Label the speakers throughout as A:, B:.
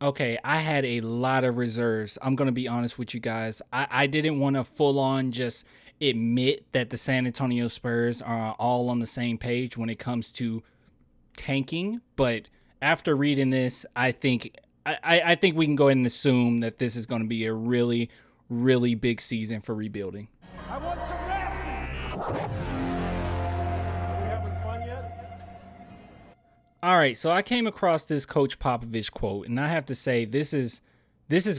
A: Okay, I had a lot of reserves. I'm going to be honest with you guys. I didn't want to full on just admit that the San Antonio Spurs are all on the same page when it comes to tanking, but after reading this, I think we can go ahead and assume that this is going to be a really, really big season for rebuilding.
B: I want some nasty. Are we having fun yet?
A: All right, so I came across this Coach Popovich quote, and I have to say this is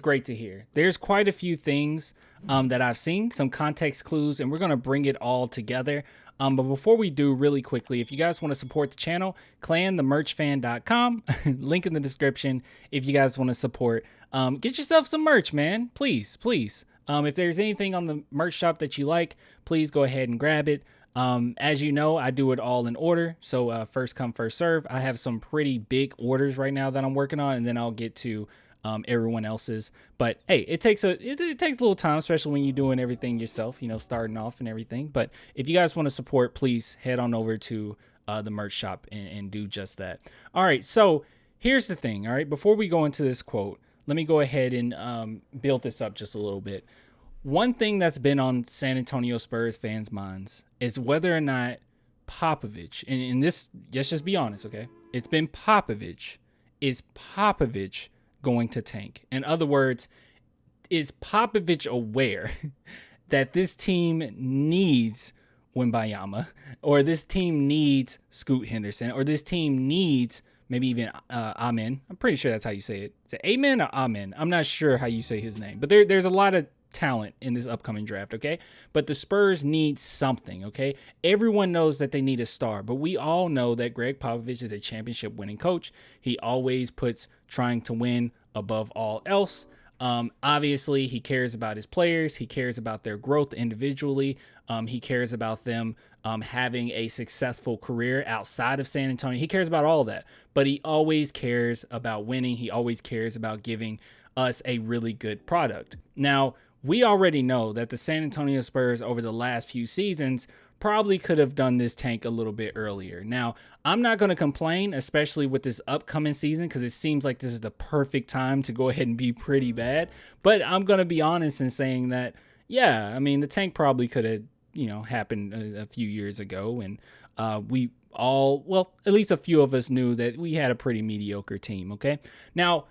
A: great to hear. There's quite a few things that I've seen, some context clues, and we're going to bring it all together. But before we do, really quickly, if you guys want to support the channel, clanthemerchfan.com, link in the description if you guys want to support. Get yourself some merch, man. Please, please. If there's anything on the merch shop that you like, please go ahead and grab it. As you know, I do it all in order. So first come, first serve. I have some pretty big orders right now that I'm working on, and then I'll get to everyone else's. But hey, it takes a little time, especially when you're doing everything yourself, starting off and everything. But if you guys want to support, please head on over to the merch shop and do just that. All right, so here's the thing. All right, before we go into this quote, let me go ahead and build this up just a little bit. One thing that's been on San Antonio Spurs fans' minds is whether or not Popovich, and this, let's just be honest, okay? It's been Popovich. Is Popovich going to tank? In other words, is Popovich aware that this team needs Wembayama, or this team needs Scoot Henderson, or this team needs maybe even Amen? I'm pretty sure that's how you say it. Is it Amen or Amen? I'm not sure how you say his name, but there's a lot of talent in this upcoming draft, okay? But the Spurs need something, okay? Everyone knows that they need a star, but we all know that Greg Popovich is a championship winning coach. He always puts trying to win above all else. Obviously, he cares about his players. He cares about their growth individually. He cares about them having a successful career outside of San Antonio. He cares about all that, but he always cares about winning. He always cares about giving us a really good product. Now, we already know that the San Antonio Spurs over the last few seasons probably could have done this tank a little bit earlier. Now, I'm not going to complain, especially with this upcoming season, because it seems like this is the perfect time to go ahead and be pretty bad. But I'm going to be honest in saying that, yeah, I mean, the tank probably could have, happened a few years ago. And we all, well, at least a few of us knew that we had a pretty mediocre team, okay? Now,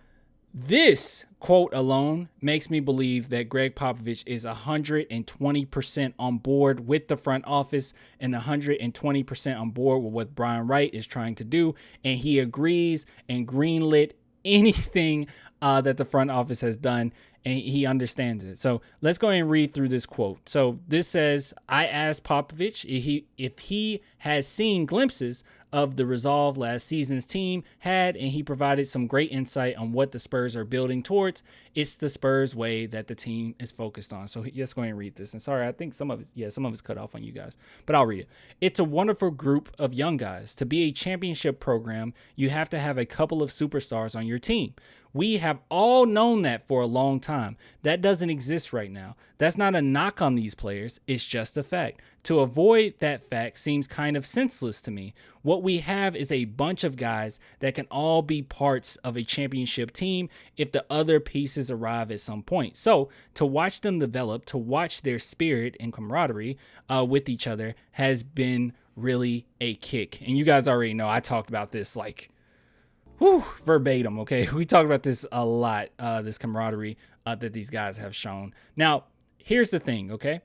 A: this quote alone makes me believe that Greg Popovich is 120% on board with the front office and 120% on board with what Brian Wright is trying to do. And he agrees and greenlit anything that the front office has done, and he understands it. So let's go ahead and read through this quote. So this says, I asked Popovich if he has seen glimpses of the resolve last season's team had, and he provided some great insight on what the Spurs are building towards. It's the Spurs way that the team is focused on. So let's go ahead and read this. And sorry, I think some of it's cut off on you guys, but I'll read it. It's a wonderful group of young guys. To be a championship program, you have to have a couple of superstars on your team. We have all known that for a long time. That doesn't exist right now. That's not a knock on these players. It's just a fact. To avoid that fact seems kind of senseless to me. What we have is a bunch of guys that can all be parts of a championship team if the other pieces arrive at some point. So to watch them develop, to watch their spirit and camaraderie with each other has been really a kick. And you guys already know I talked about this verbatim, okay? We talked about this a lot, this camaraderie that these guys have shown. Now, here's the thing, okay?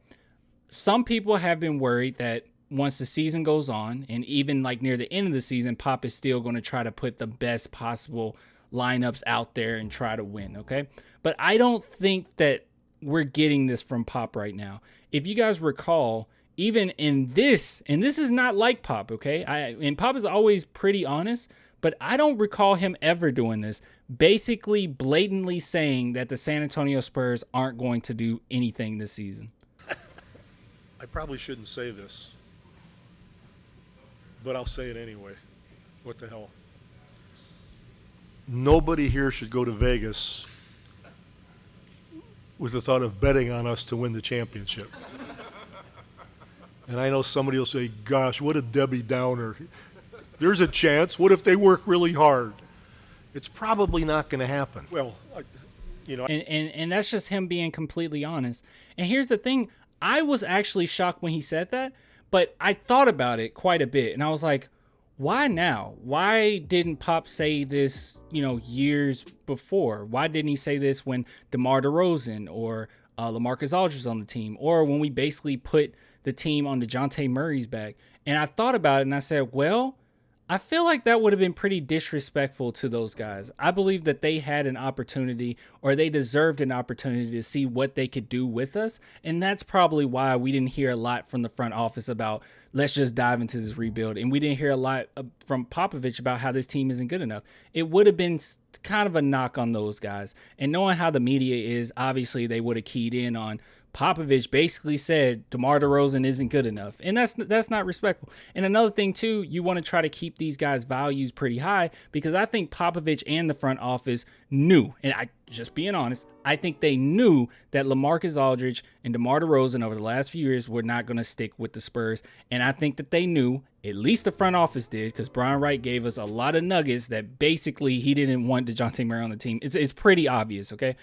A: Some people have been worried that once the season goes on, and even like near the end of the season, Pop is still going to try to put the best possible lineups out there and try to win, okay? But I don't think that we're getting this from Pop right now. If you guys recall, even in this, and this is not like Pop, okay? And Pop is always pretty honest, but I don't recall him ever doing this, basically blatantly saying that the San Antonio Spurs aren't going to do anything this season.
B: I probably shouldn't say this, but I'll say it anyway. What the hell? Nobody here should go to Vegas with the thought of betting on us to win the championship. And I know somebody will say, gosh, what a Debbie Downer. There's a chance. What if they work really hard?
C: It's probably not going to happen.
B: Well,
A: And that's just him being completely honest. And here's the thing. I was actually shocked when he said that, but I thought about it quite a bit. And I was like, why now? Why didn't Pop say this, years before? Why didn't he say this when DeMar DeRozan or LaMarcus Aldridge was on the team, or when we basically put the team on DeJounte Murray's back? And I thought about it and I said, well, I feel like that would have been pretty disrespectful to those guys. I believe that they had an opportunity, or they deserved an opportunity to see what they could do with us. And that's probably why we didn't hear a lot from the front office about, let's just dive into this rebuild. And we didn't hear a lot from Popovich about how this team isn't good enough. It would have been kind of a knock on those guys. And knowing how the media is, obviously they would have keyed in on Popovich basically said DeMar DeRozan isn't good enough. And that's not respectful. And another thing, too, you want to try to keep these guys' values pretty high, because I think Popovich and the front office knew, and I just being honest, I think they knew that LaMarcus Aldridge and DeMar DeRozan over the last few years were not going to stick with the Spurs. And I think that they knew, at least the front office did, because Brian Wright gave us a lot of nuggets that basically he didn't want DeJounte Murray on the team. It's pretty obvious, okay?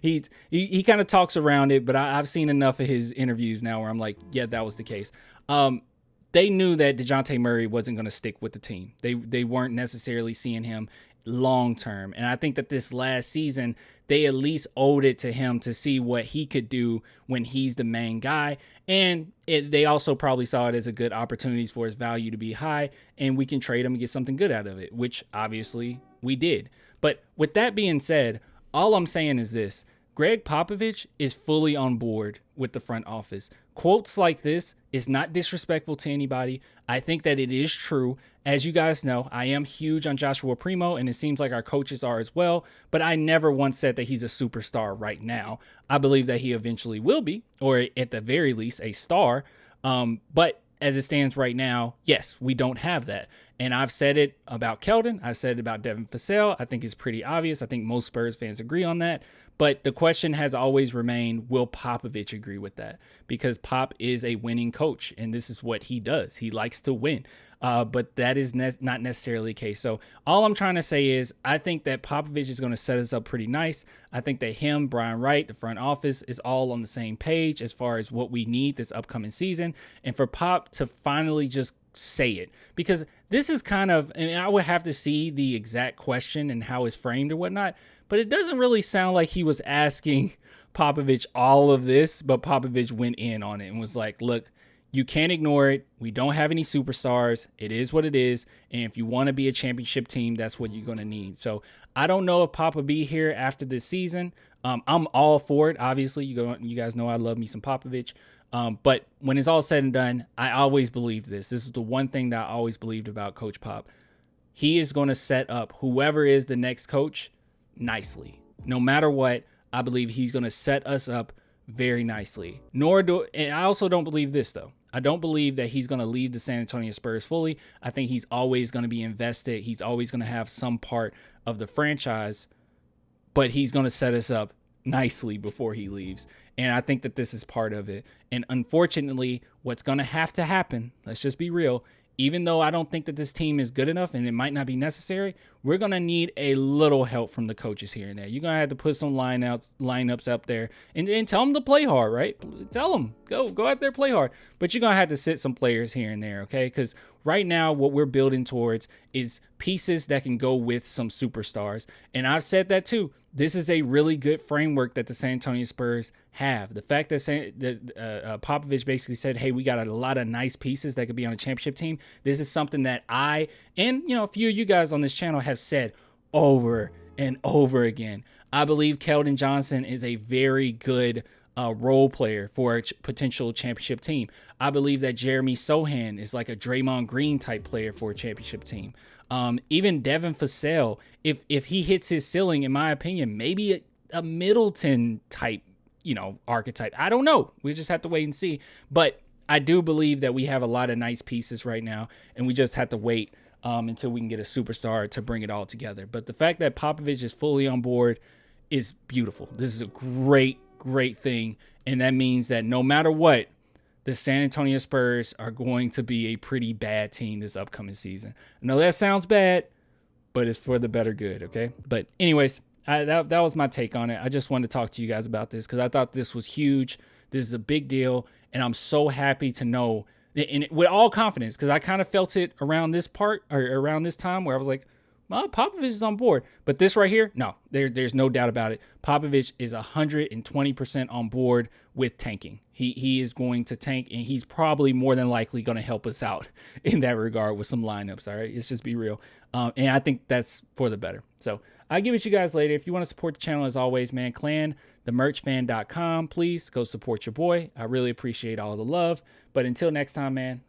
A: He kind of talks around it, but I've seen enough of his interviews now where I'm like, yeah, that was the case. They knew that DeJounte Murray wasn't going to stick with the team. They weren't necessarily seeing him long term. And I think that this last season, they at least owed it to him to see what he could do when he's the main guy. And they also probably saw it as a good opportunity for his value to be high, and we can trade him and get something good out of it, which obviously we did. But with that being said, all I'm saying is this: Greg Popovich is fully on board with the front office. Quotes like this is not disrespectful to anybody. I think that it is true. As you guys know, I am huge on Joshua Primo, and it seems like our coaches are as well, but I never once said that he's a superstar right now. I believe that he eventually will be, or at the very least, a star. But as it stands right now, yes, we don't have that. And I've said it about Keldon. I've said it about Devin Vassell. I think it's pretty obvious. I think most Spurs fans agree on that. But the question has always remained, will Popovich agree with that? Because Pop is a winning coach, and this is what he does. He likes to win. But that is not necessarily the case. So all I'm trying to say is I think that Popovich is going to set us up pretty nice. I think that him, Brian Wright, the front office is all on the same page as far as what we need this upcoming season. And for Pop to finally just say it, because this is kind of, and I would have to see the exact question and how it's framed or whatnot, but it doesn't really sound like he was asking Popovich all of this, but Popovich went in on it and was like, look, you can't ignore it. We don't have any superstars. It is what it is. And if you want to be a championship team, that's what you're going to need. So I don't know if Pop will be here after this season. I'm all for it. Obviously, you guys know I love me some Popovich. But when it's all said and done, I always believed this. This is the one thing that I always believed about Coach Pop. He is going to set up whoever is the next coach nicely. No matter what, I believe he's going to set us up very nicely. And I also don't believe this, though. I don't believe that he's going to leave the San Antonio Spurs fully. I think he's always going to be invested. He's always going to have some part of the franchise, but he's going to set us up nicely before he leaves. And I think that this is part of it. And unfortunately, what's going to have to happen, let's just be real, even though I don't think that this team is good enough and it might not be necessary, we're going to need a little help from the coaches here and there. You're going to have to put some lineups up there and tell them to play hard, right? Tell them, go out there, play hard. But you're going to have to sit some players here and there, okay? Because right now what we're building towards is pieces that can go with some superstars. And I've said that too. This is a really good framework that the San Antonio Spurs have. The fact that Popovich basically said, hey, we got a lot of nice pieces that could be on a championship team. This is something that I and a few of you guys on this channel have said over and over again. I believe Keldon Johnson is a very good role player for a potential championship team. I believe that Jeremy Sohan is like a Draymond Green type player for a championship team. Even Devin Vassell, if he hits his ceiling, in my opinion, maybe a Middleton type, archetype. I don't know. We just have to wait and see. But I do believe that we have a lot of nice pieces right now, and we just have to wait until we can get a superstar to bring it all together. But the fact that Popovich is fully on board is beautiful. This is a great thing, and that means that no matter what, the San Antonio Spurs are going to be a pretty bad team this upcoming season. I know that sounds bad, but it's for the better good. Okay. But anyways, that was my take on it. I just wanted to talk to you guys about this because I thought this was huge. This is a big deal. And I'm so happy to know, and with all confidence, because I kind of felt it around this part or around this time where I was like, well, Popovich is on board. But this right here, no, there's no doubt about it. Popovich is 120% on board with tanking. He is going to tank, and he's probably more than likely going to help us out in that regard with some lineups. All right, let's just be real. And I think that's for the better. So I'll give it to you guys later. If you want to support the channel, as always, man, clanthemerchfan.com. Please go support your boy. I really appreciate all the love. But until next time, man,